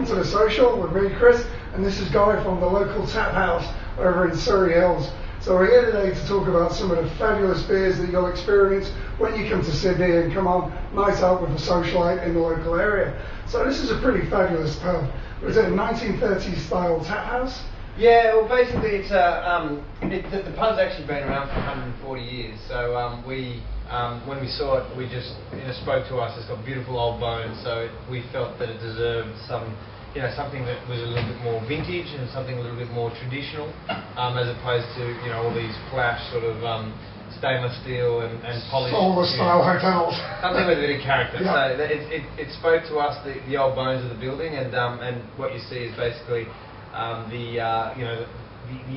welcome to the social with me, Chris, and this is Guy from the Local Tapehouse over in Surry Hills. So we're here today to talk about some of the fabulous beers that you'll experience when you come to Sydney and come on night out with a socialite in the local area. So this is a pretty fabulous pub. Was it a 1930s style tap house? Yeah, well basically it's the pub's actually been around for 140 years, so when we saw it, we just, spoke to us. It's got beautiful old bones, so we felt that it deserved something that was a little bit more vintage and something a little bit more traditional, as opposed to all these flash sort of stainless steel and polished style hotels. Something with a bit of character. Yeah. So it spoke to us the old bones of the building, and what you see is basically the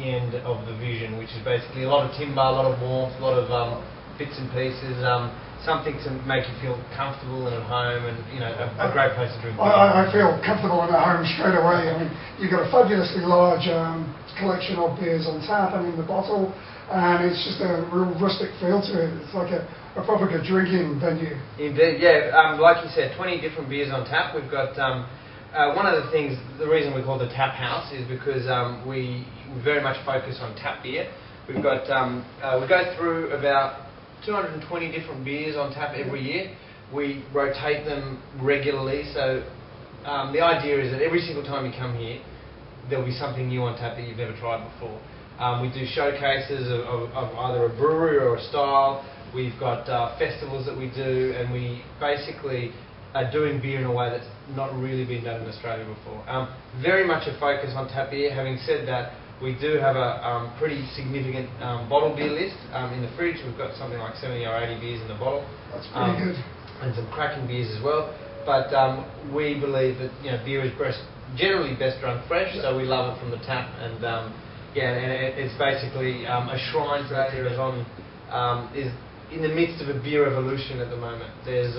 end of the vision, which is basically a lot of timber, a lot of warmth, a lot of bits and pieces, something to make you feel comfortable and at home, and a great place to drink beer. I feel comfortable and at home straight away. I mean, you've got a fabulously large collection of beers on tap and in the bottle, and it's just a real rustic feel to it. It's like a proper good drinking venue. Indeed, yeah. Like you said, 20 different beers on tap. We've got one of the things, the reason we call the tap house is because we very much focus on tap beer. We've got we go through about 220 different beers on tap every year. We rotate them regularly, so the idea is that every single time you come here, there'll be something new on tap that you've never tried before. We do showcases of either a brewery or a style. We've got festivals that we do, and we basically are doing beer in a way that's not really been done in Australia before. Very much a focus on tap beer. Having said that, we do have a pretty significant bottle beer list in the fridge. We've got something like 70 or 80 beers in the bottle. That's pretty good. And some cracking beers as well. But we believe that beer is generally best drunk fresh, so we love it from the tap. And it's basically a shrine to that. Is in the midst of a beer revolution at the moment. There's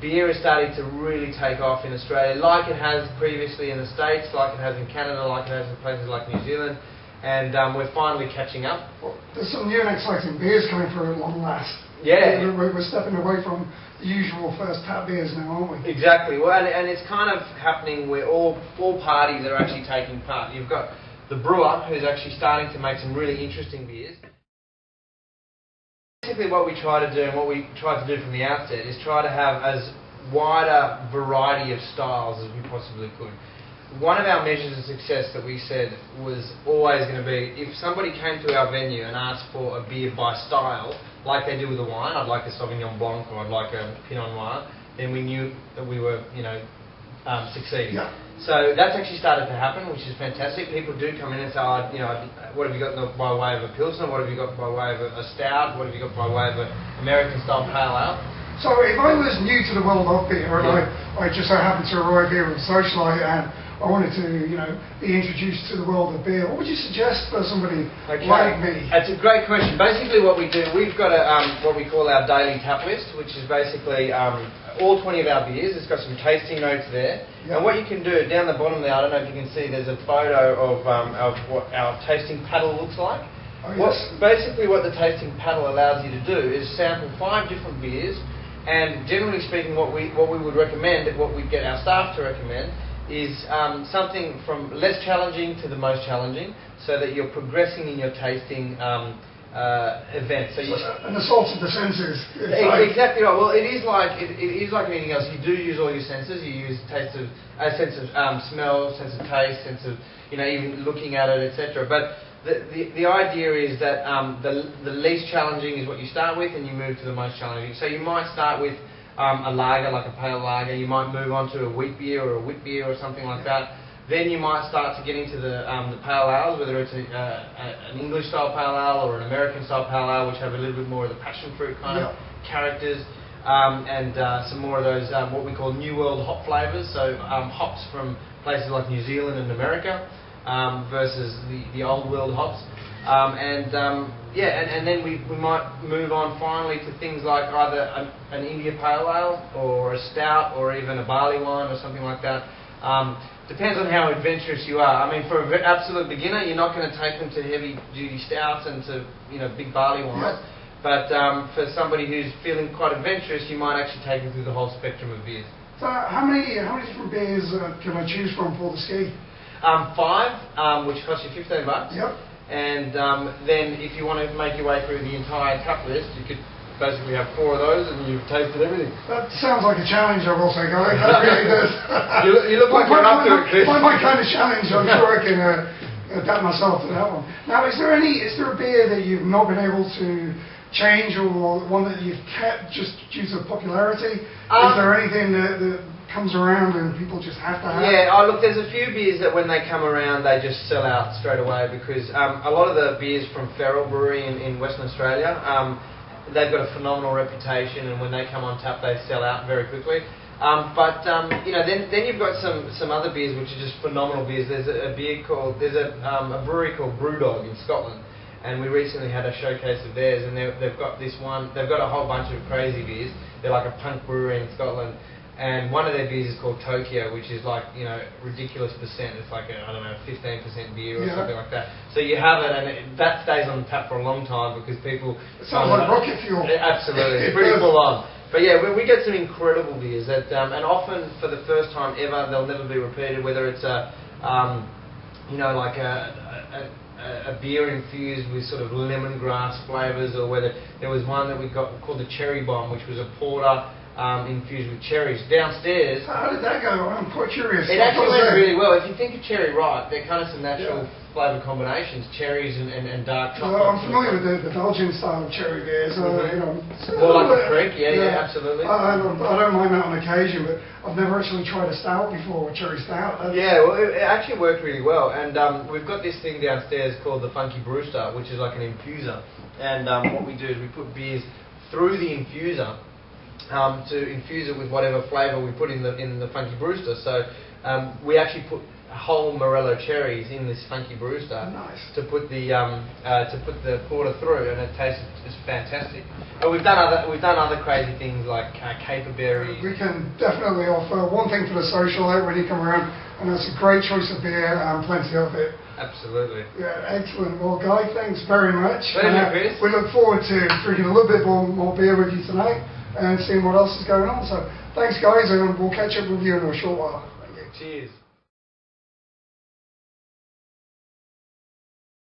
beer is starting to really take off in Australia, like it has previously in the States, like it has in Canada, like it has in places like New Zealand, and we're finally catching up. Well, there's some new and exciting beers coming through at long last. Yeah. We're stepping away from the usual first tap beers now, aren't we? Exactly. Well, and it's kind of happening where all parties are actually taking part. You've got the brewer who's actually starting to make some really interesting beers. Basically what we try to do, and what we tried to do from the outset, is try to have as wide a variety of styles as we possibly could. One of our measures of success that we said was always going to be, if somebody came to our venue and asked for a beer by style, like they do with a wine, I'd like a Sauvignon Blanc or I'd like a Pinot Noir, then we knew that we were, succeeding. Yeah. So that's actually started to happen, which is fantastic. People do come in and say, what have you got by way of a Pilsner? What have you got by way of a Stout? What have you got by way of an American-style Pale Ale? So if I was new to the world of beer, and I just so happened to arrive here with Socialite, and I wanted to, be introduced to the world of beer, what would you suggest for somebody like me? That's a great question. Basically what we do, we've got what we call our daily tap list, which is basically all 20 of our beers. It's got some tasting notes there. Yep. And what you can do, down the bottom there, I don't know if you can see, there's a photo of what our tasting paddle looks like. Oh, yes. Basically what the tasting paddle allows you to do is sample 5 different beers, and generally speaking what we would recommend, what we get our staff to recommend, is something from less challenging to the most challenging, so that you're progressing in your tasting event. So an assault of the senses. Exactly right. Well, it is like anything else. You do use all your senses. You use sense of smell, sense of taste, sense of even looking at it, etc. But the idea is that the least challenging is what you start with, and you move to the most challenging. So you might start with a lager, like a pale lager. You might move on to a wheat beer or a wit beer or something like that. Then you might start to get into the pale ales, whether it's an English style pale ale or an American style pale ale, which have a little bit more of the passion fruit kind of characters, and some more of those what we call New World hop flavours. So hops from places like New Zealand and America versus the old world hops. And then we might move on finally to things like either an India Pale Ale or a Stout or even a barley wine or something like that. Depends on how adventurous you are. I mean, for an absolute beginner, you're not going to take them to heavy-duty stouts and to big barley wines. But for somebody who's feeling quite adventurous, you might actually take them through the whole spectrum of beers. So how many different beers can I choose from for the ski? 5, which costs you $15. Yep. And then if you want to make your way through the entire cup list, you could basically have 4 of those and you've tasted everything. That sounds like a challenge, I will say, guys. That really does. You look like you're up to it, Chris. My kind of challenge, I'm sure I can adapt myself to that one. Now, is there a beer that you've not been able to change, or one that you've kept just due to popularity? Is there anything that comes around and people just have to have? Yeah, look, there's a few beers that when they come around they just sell out straight away, because a lot of the beers from Feral Brewery in Western Australia, they've got a phenomenal reputation, and when they come on tap they sell out very quickly. But you know, then you've got some other beers which are just phenomenal beers. There's a brewery called Brewdog in Scotland, and we recently had a showcase of theirs, and they've got this one. They've got a whole bunch of crazy beers. They're like a punk brewery in Scotland. And one of their beers is called Tokyo, which is like, you know, ridiculous percent. It's like I don't know, 15% beer or something like that. So you have it, and that stays on tap for a long time because people. It sounds like rocket fuel. Absolutely, it's pretty full on. But yeah, we get some incredible beers that, and often for the first time ever, they'll never be repeated. Whether it's you know, like a beer infused with sort of lemongrass flavours, or whether there was one that we got called the Cherry Bomb, which was a porter. Infused with cherries downstairs. How did that go? I'm quite curious. It actually went really well. If you think of cherry ripe, they're kind of some natural flavour combinations, cherries and dark chocolate. I'm familiar with the Belgian style of cherry beers. You know, more like a creek, yeah, absolutely. I don't mind that on occasion, but I've never actually tried a stout before, a cherry stout. Yeah, well, it actually worked really well, and we've got this thing downstairs called the Funky Brewster, which is like an infuser, and what we do is we put beers through the infuser. To infuse it with whatever flavour we put in the Funky Brewster. So we actually put whole Morello cherries in this Funky Brewster to put the porter through, and it tastes just fantastic. But we've done other crazy things like caperberry. We can definitely offer one thing for the social when you come around, and that's a great choice of beer and plenty of it. Absolutely. Yeah, excellent. Well, Guy, thanks very much. Pleasure, Chris. We look forward to drinking a little bit more beer with you tonight and seeing what else is going on. So thanks, guys, and we'll catch up with you in a short while. Thank you. Cheers.